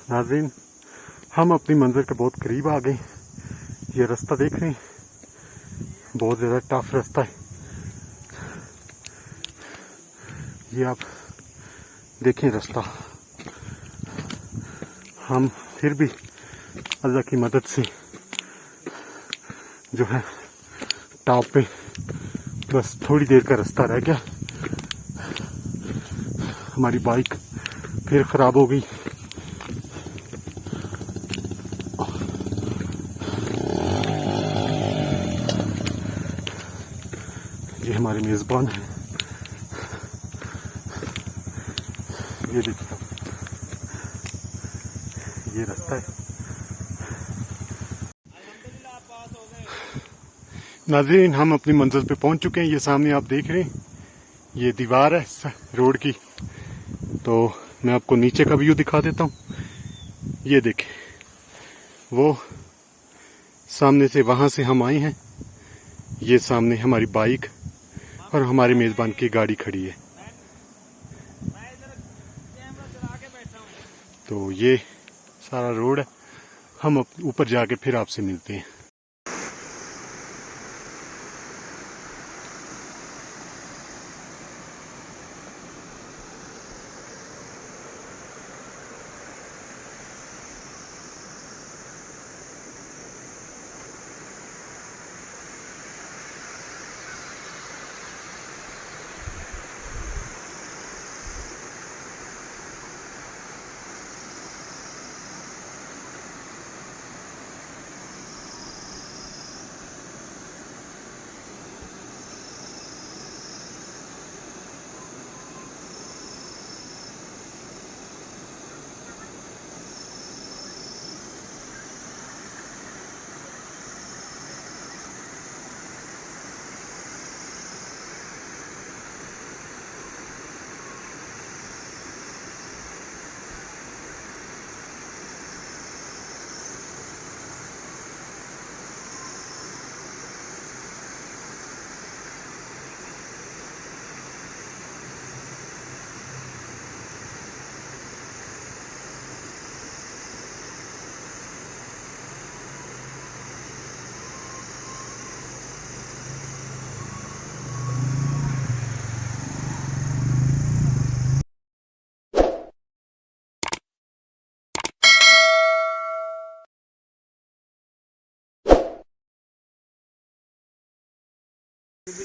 नाज़रीन, हम अपनी मंजिल के बहुत करीब आ गए। ये रास्ता देख रहे हैं, बहुत ज़्यादा टफ रास्ता है। ये आप देखें रास्ता। हम फिर भी अल्लाह की मदद से जो है टॉप पे, बस थोड़ी देर का रास्ता रह गया। हमारी बाइक फिर ख़राब हो गई। ये हमारे मेज़बान हैं, ये देखिए, ये रास्ता है। नाज़रीन, हम अपनी मंजिल पे पहुंच चुके हैं। ये सामने आप देख रहे हैं, ये दीवार है रोड की। तो मैं आपको नीचे का व्यू दिखा देता हूँ। ये देखें, वो सामने से, वहां से हम आए हैं। ये सामने हमारी बाइक और हमारे मेज़बान की गाड़ी खड़ी है। तो ये सारा रोड है। हम ऊपर जाके फिर आपसे मिलते हैं।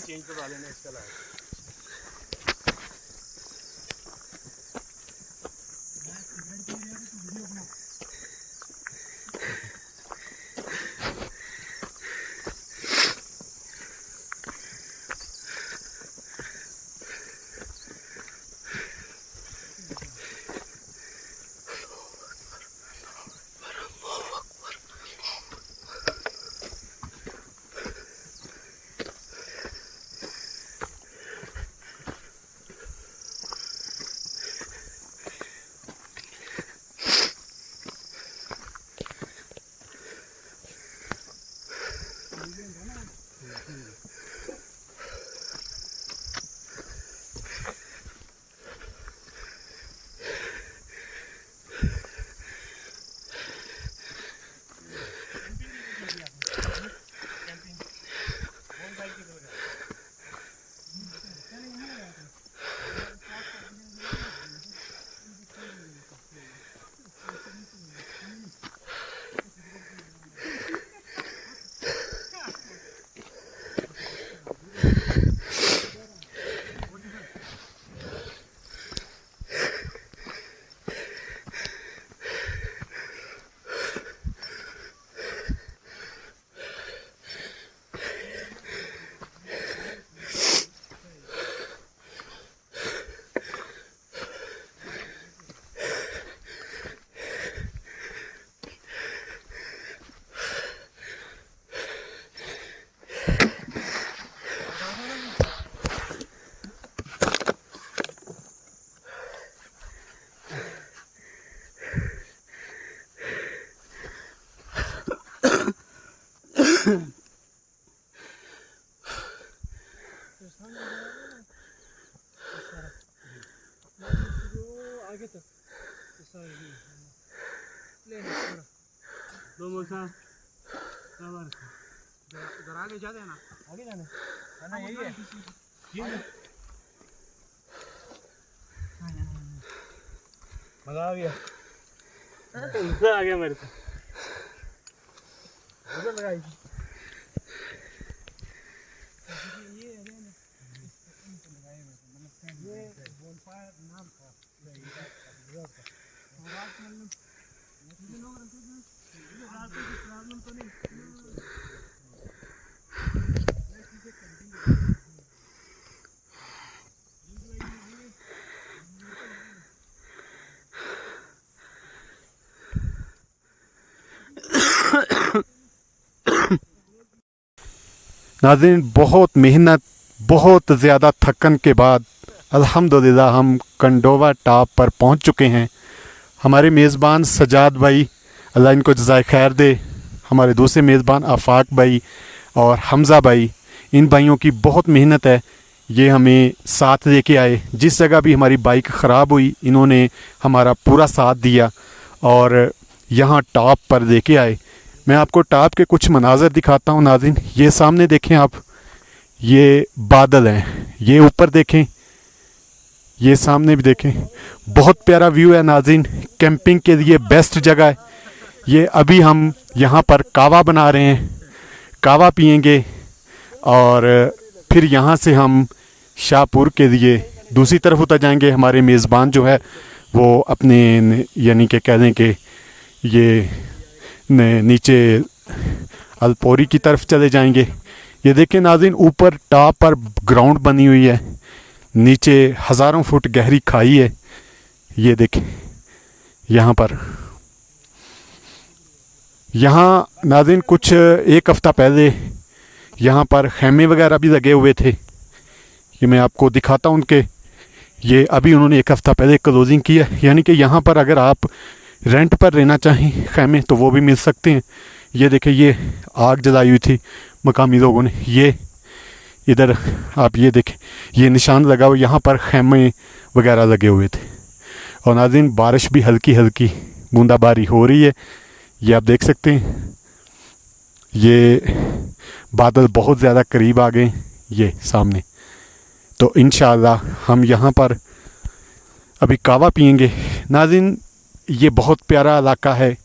चेंज करवा लेना इसका लाइट। आगे तक दो मौसा इधर आगे जाते हैं ना, आगे जाना है ना, यही है मजा आ गया, मजा आ गया मेरे को, उधर लगाई थी ये बोनफायर नाम था प्रॉब्लम तो नहीं। नाज़रीन, बहुत मेहनत, बहुत ज़्यादा थकन के बाद अल्हम्दुलिल्लाह हम कंडोवा टॉप पर पहुंच चुके हैं। हमारे मेज़बान सजाद भाई, अल्लाह इनको जज़ाए खैर दे, हमारे दूसरे मेज़बान आफाक भाई और हमज़ा भाई, इन भाइयों की बहुत मेहनत है। ये हमें साथ लेके आए, जिस जगह भी हमारी बाइक ख़राब हुई इन्होंने हमारा पूरा साथ दिया और यहाँ टॉप पर लेके आए। मैं आपको टॉप के कुछ मनाज़र दिखाता हूँ नाज़रीन। ये सामने देखें आप, ये बादल हैं, ये ऊपर देखें, ये सामने भी देखें, बहुत प्यारा व्यू है नाज़रीन। कैंपिंग के लिए बेस्ट जगह है ये। अभी हम यहाँ पर कावा बना रहे हैं, कावा पियेंगे और फिर यहाँ से हम शाहपुर के लिए दूसरी तरफ उतर जाएंगे। हमारे मेज़बान जो है वो अपने यानी कि कह लें कि ये नीचे अलपोरी की तरफ चले जाएंगे। ये देखें नाज़रीन, ऊपर टॉप पर ग्राउंड बनी हुई है, नीचे हज़ारों फुट गहरी खाई है। ये देखें यहाँ पर, यहाँ नाज़रीन कुछ एक हफ़्ता पहले यहाँ पर खैमे वगैरह भी लगे हुए थे। ये मैं आपको दिखाता हूँ उनके, ये अभी उन्होंने एक हफ़्ता पहले क्लोजिंग की है। यानी कि यहाँ पर अगर आप रेंट पर रहना चाहें खैमे तो वो भी मिल सकते हैं। ये देखें, ये आग जलाई हुई थी मकामी लोगों ने। ये इधर आप ये देखें, ये निशान लगा हुआ, यहाँ पर खैमे वगैरह लगे हुए थे। और नाज़रीन, बारिश भी हल्की हल्की बूंदाबारी हो रही है, ये आप देख सकते हैं। ये बादल बहुत ज़्यादा करीब आ गए ये सामने। तो इंशाअल्लाह हम यहाँ पर अभी कावा पियेंगे। नाज़रीन, ये बहुत प्यारा इलाका है,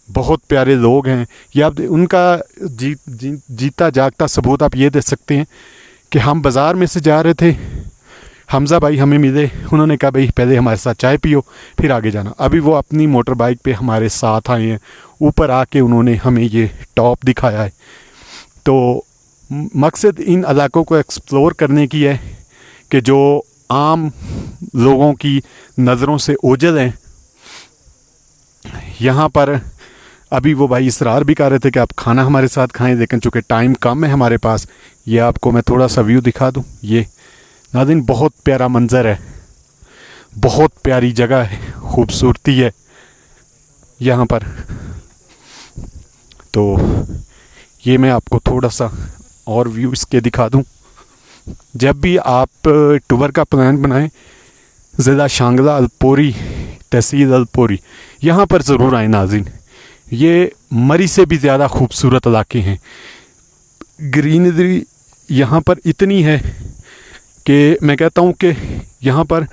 बहुत प्यारे लोग हैं। ये आप उनका जीता जागता सबूत आप ये दे सकते हैं कि हम बाज़ार में से जा रहे थे, हमज़ा भाई हमें मिले, उन्होंने कहा भाई पहले हमारे साथ चाय पियो फिर आगे जाना। अभी वो अपनी मोटर बाइक पे हमारे साथ आए हैं, ऊपर आके उन्होंने हमें ये टॉप दिखाया है। तो मकसद इन इलाकों को एक्सप्लोर करने की है कि जो आम लोगों की नज़रों से ओझल हैं। यहाँ पर अभी वो भाई इसरार भी कर रहे थे कि आप खाना हमारे साथ खाएं, लेकिन चूँकि टाइम कम है हमारे पास, ये आपको मैं थोड़ा सा व्यू दिखा दूँ। ये नाज़रीन, बहुत प्यारा मंज़र है, बहुत प्यारी जगह है, खूबसूरती है यहाँ पर। तो ये मैं आपको थोड़ा सा और व्यू इसके दिखा दूँ। जब भी आप टूर का प्लान बनाएं, ज़िला शांगला अलपोरी, तहसील अलपोरी, यहाँ पर ज़रूर आए नाज़रीन। ये मरी से भी ज़्यादा खूबसूरत इलाके हैं। ग्रीनरी यहाँ पर इतनी है कि मैं कहता हूँ कि यहाँ पर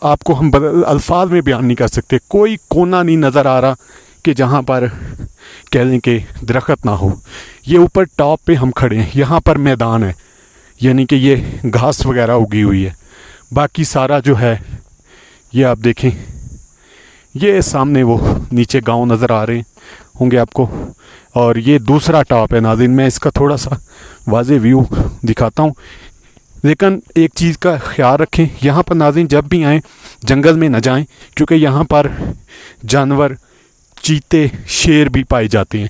आपको हम अल्फाज में बयान नहीं कर सकते। कोई कोना नहीं नज़र आ रहा कि जहाँ पर कह लें कि दरख्त ना हो। ये ऊपर टॉप पे हम खड़े हैं, यहाँ पर मैदान है, यानी कि ये घास वगैरह उगी हुई है। बाकी सारा जो है ये आप देखें, ये सामने वो नीचे गांव नज़र आ रहे होंगे आपको। और ये दूसरा टॉप है नाज़रीन, मैं इसका थोड़ा सा वाज़े व्यू दिखाता हूँ। लेकिन एक चीज़ का ख्याल रखें, यहाँ पर नाज़रीन जब भी आएँ जंगल में न जाएं, क्योंकि यहाँ पर जानवर, चीते, शेर भी पाए जाते हैं।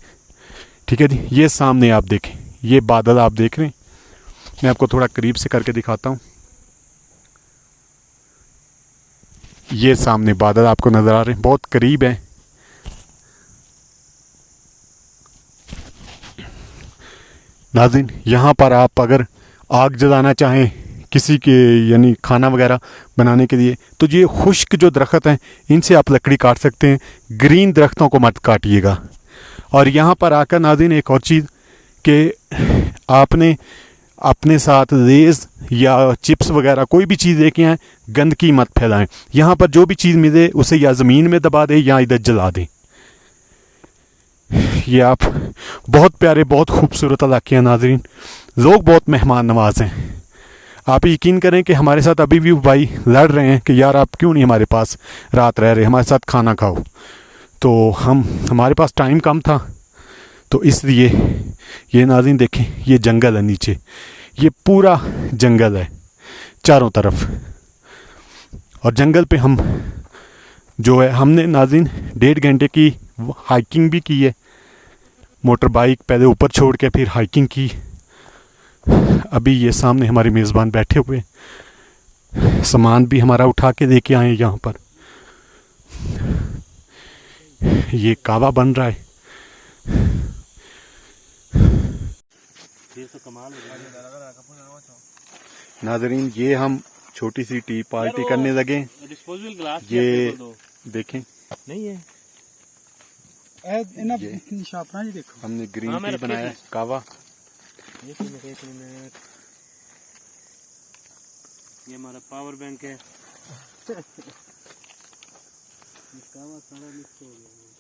ठीक है जी। ये सामने आप देखें, ये बादल आप देख रहे हैं, मैं आपको थोड़ा करीब से करके दिखाता हूँ। ये सामने बादल आपको नज़र आ रहे हैं, बहुत करीब हैं। नाज़रीन, यहाँ पर आप अगर आग जलाना चाहें किसी के यानी खाना वगैरह बनाने के लिए। तो ये खुश्क जो दरख्त हैं इनसे आप लकड़ी काट सकते हैं, ग्रीन दरख्तों को मत काटिएगा। और यहाँ पर आकर नाज़रीन एक और चीज़ कि आपने अपने साथ लेज़ या चिप्स वगैरह कोई भी चीज़ लेके आएँ, गंदगी मत फैलाएं। यहाँ पर जो भी चीज़ मिले उसे या ज़मीन में दबा दें या इधर जला दें। ये आप बहुत प्यारे बहुत खूबसूरत इलाके हैं नाज़रीन, लोग बहुत मेहमान नवाज हैं। आप यकीन करें कि हमारे साथ अभी भी भाई लड़ रहे हैं कि यार आप क्यों नहीं हमारे पास रात रह रहे, हमारे साथ खाना खाओ। तो हमारे पास टाइम कम था, तो इसलिए ये नाज़रीन देखें, ये जंगल है नीचे, ये पूरा जंगल है चारों तरफ। और जंगल पे हम जो है हमने नाज़रीन 1.5 घंटे की हाइकिंग भी की है, मोटर बाइक पहले ऊपर छोड़ के फिर हाइकिंग की। अभी ये सामने हमारे मेज़बान बैठे हुए, सामान भी हमारा उठा के लेके आए यहाँ पर। ये कावा बन रहा है। नाज़रीन ये हम छोटी सी टी पार्टी करने लगे। डिस्पोजेबल ग्लास ये देखें नहीं है, शापना जी देखो, हमने ग्रीन टी बनाया, कावा। एक मिनट, ये हमारा पावर बैंक है। कावा सारा मिक्स हो गया।